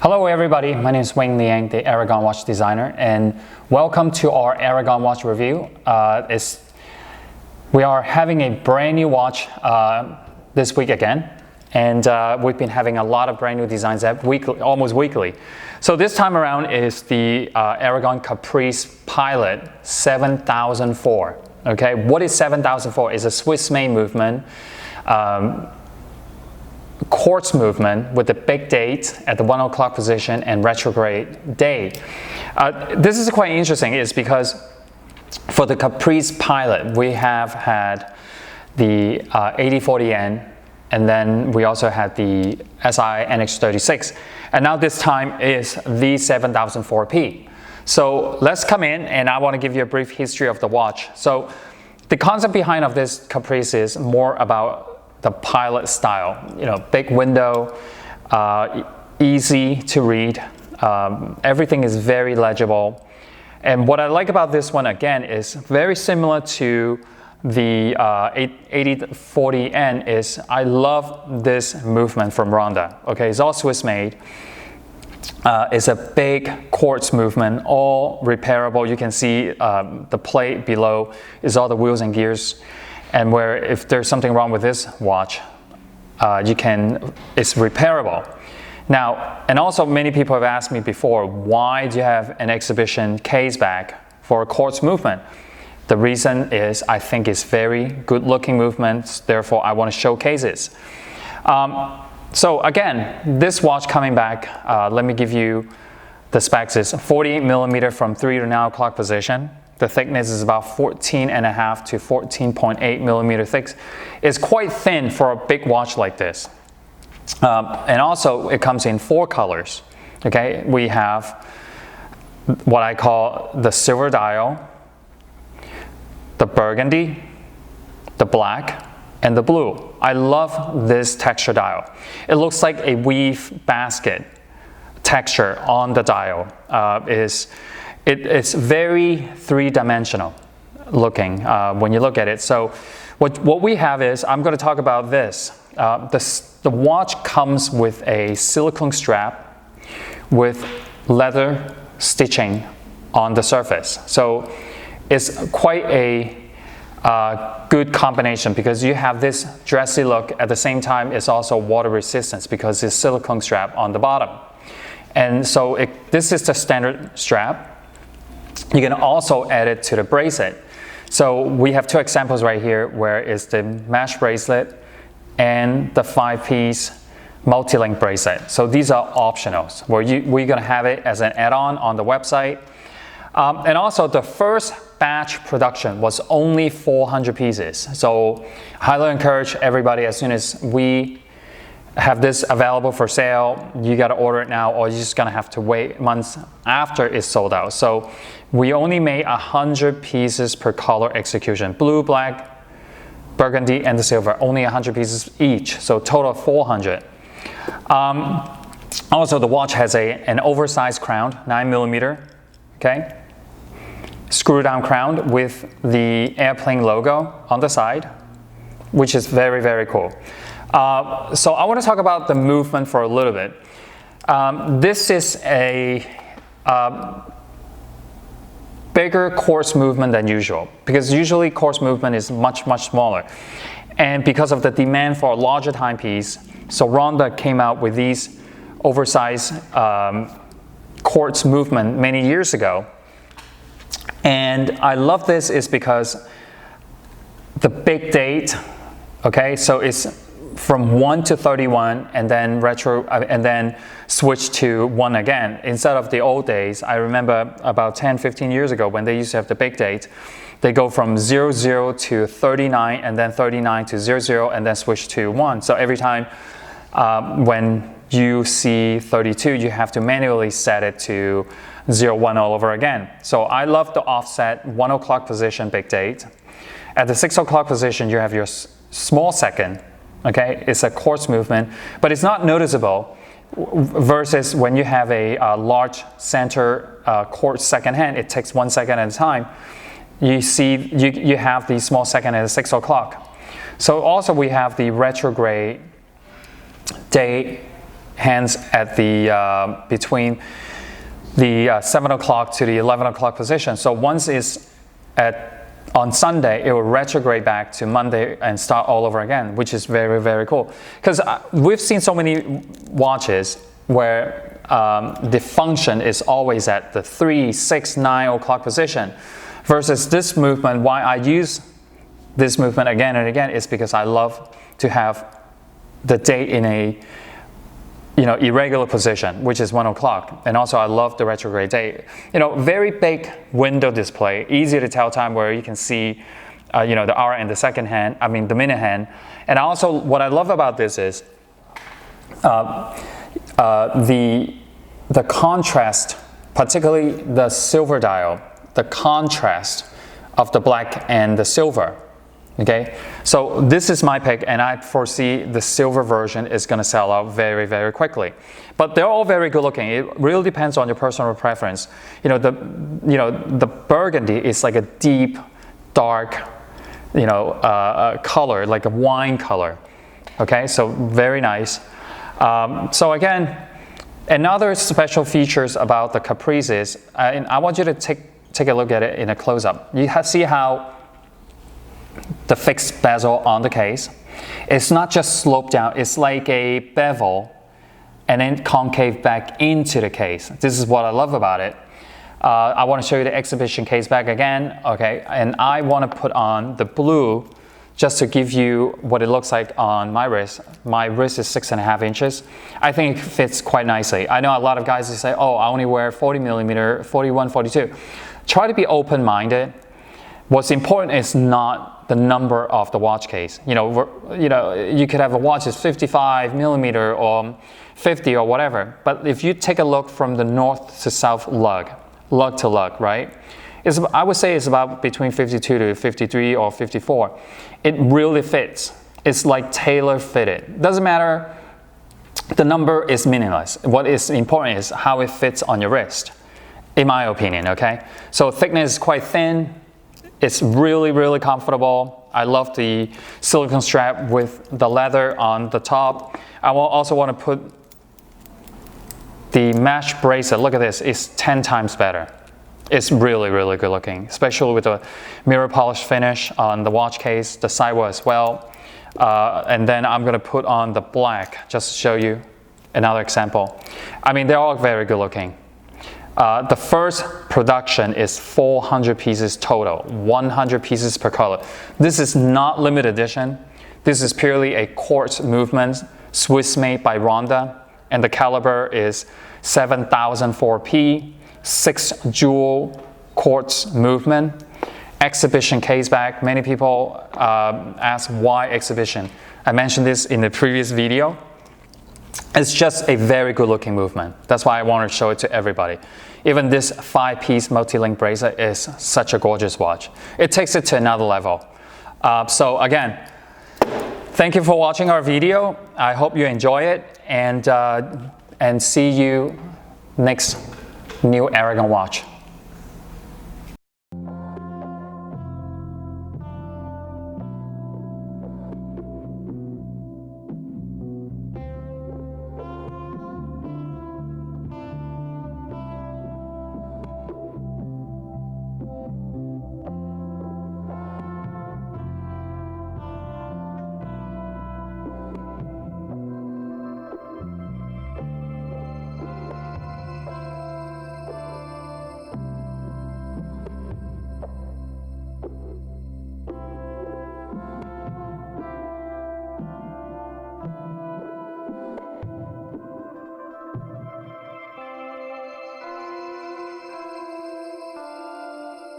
Hello everybody, my name is Wayne Liang, the Aragon watch designer, and welcome to our Aragon watch review. We are having a brand new watch this week again, and we've been having a lot of brand new designs almost weekly. So this time around is the Aragon Caprice Pilot 7004. Okay, what is 7004? It's a Swiss-made movement. Quartz movement with the big date at the 1 o'clock position and retrograde day. This is quite interesting is because for the Caprice Pilot, we have had the 8040N, and then we also had the SI NX36, and now this time is the 7004P. So let's come in, and I want to give you a brief history of the watch. So the concept behind of this Caprice is more about the Pilot style, big window, easy to read, everything is very legible. And what I like about this one again is very similar to the 8040N is I love this movement from Ronda. Okay, it's all Swiss made. It's a big quartz movement, all repairable. You can see the plate below is all the wheels and gears. And where if there's something wrong with this watch, it's repairable. Now, and also many people have asked me before, why do you have an exhibition case back for a quartz movement? The reason is I think it's very good looking movements, therefore I want to showcase it. So again, this watch coming back, let me give you the specs. It's 48 millimeter from 3 to 9 o'clock position. The thickness is about 14.5 to 14.8 millimeter thick. It's quite thin for a big watch like this. And also it comes in 4 colors. Okay, we have what I call the silver dial, the burgundy, the black, and the blue. I love this texture dial. It looks like a weave basket texture on the dial. It's very three-dimensional looking when you look at it. So what we have is, I'm going to talk about this. The watch comes with a silicone strap with leather stitching on the surface. So it's quite a good combination because you have this dressy look. At the same time, it's also water resistance because it's silicone strap on the bottom. And so this is the standard strap. You can also add it to the bracelet. So we have 2 examples right here where it's the mesh bracelet and the 5-piece multi-link bracelet. So these are optionals where we're going to have it as an add-on on the website. And also the first batch production was only 400 pieces. So highly encourage everybody, as soon as we have this available for sale, you got to order it now, or you're just going to have to wait months after it's sold out. So we only made 100 pieces per color execution. Blue, black, burgundy, and the silver. Only 100 pieces each, so total of 400. Also, the watch has an oversized crown, 9 millimeter, okay? Screw down crown with the airplane logo on the side, which is very, very cool. So I want to talk about the movement for a little bit. This is a bigger quartz movement than usual because usually quartz movement is much, much smaller. And because of the demand for a larger timepiece, so Ronda came out with these oversized quartz movement many years ago. And I love this is because the big date, okay, so it's from 1 to 31 and then switch to 1 again. Instead of the old days, I remember about 10-15 years ago when they used to have the big date, they go from 00 to 39 and then 39 to 00 and then switch to 1. So every time when you see 32, you have to manually set it to 01 all over again. So I love the offset 1 o'clock position big date. At the 6 o'clock position, you have your small second. Okay, it's a quartz movement, but it's not noticeable versus when you have a large center quartz second hand, it takes 1 second at a time. You see, you have the small second at 6 o'clock. So also we have the retrograde day hands at the between the 7 o'clock to the 11 o'clock position. So once it's on Sunday, it will retrograde back to Monday and start all over again, which is very, very cool. Because we've seen so many watches where the function is always at the 3, 6, 9 o'clock position, versus this movement. Why I use this movement again and again is because I love to have the date in a irregular position, which is 1 o'clock. And also I love the retrograde date. Very big window display, easy to tell time, where you can see the hour and the second hand, the minute hand. And also what I love about this is the contrast, particularly the silver dial, the contrast of the black and the silver. Okay, so this is my pick, and I foresee the silver version is going to sell out very, very quickly. But they're all very good looking. It really depends on your personal preference. The burgundy is like a deep, dark, color, like a wine color. Okay, so very nice. So again, another special features about the Caprice is, and I want you to take a look at it in a close-up. You see how the fixed bezel on the case, it's not just sloped down, it's like a bevel and then concave back into the case. This is what I love about it. I want to show you the exhibition case back again, okay, and I want to put on the blue just to give you what it looks like on my wrist. My wrist is 6.5 inches. I think it fits quite nicely. I know a lot of guys who say, oh, I only wear 40 millimeter, 41, 42. Try to be open-minded. What's important is not the number of the watch case. You could have a watch that's 55 millimeter or 50 or whatever. But if you take a look from the north to south lug to lug, right? I would say it's about between 52 to 53 or 54. It really fits. It's like tailor fitted. Doesn't matter. The number is meaningless. What is important is how it fits on your wrist, in my opinion, okay? So thickness is quite thin. It's really, really comfortable. I love the silicone strap with the leather on the top. I will also want to put the mesh bracelet. Look at this, it's 10 times better. It's really, really good looking, especially with the mirror polish finish on the watch case, the sidewall as well. And then I'm going to put on the black just to show you another example. They're all very good looking. The first production is 400 pieces total, 100 pieces per color. This is not limited edition. This is purely a quartz movement, Swiss made by Ronda, and the caliber is 7004.P, 6 jewel quartz movement. Exhibition case back. Many people ask why exhibition. I mentioned this in the previous video. It's just a very good looking movement. That's why I want to show it to everybody. Even this 5-piece multi-link bracelet is such a gorgeous watch. It takes it to another level. So again, thank you for watching our video. I hope you enjoy it, and see you next new Aragon watch.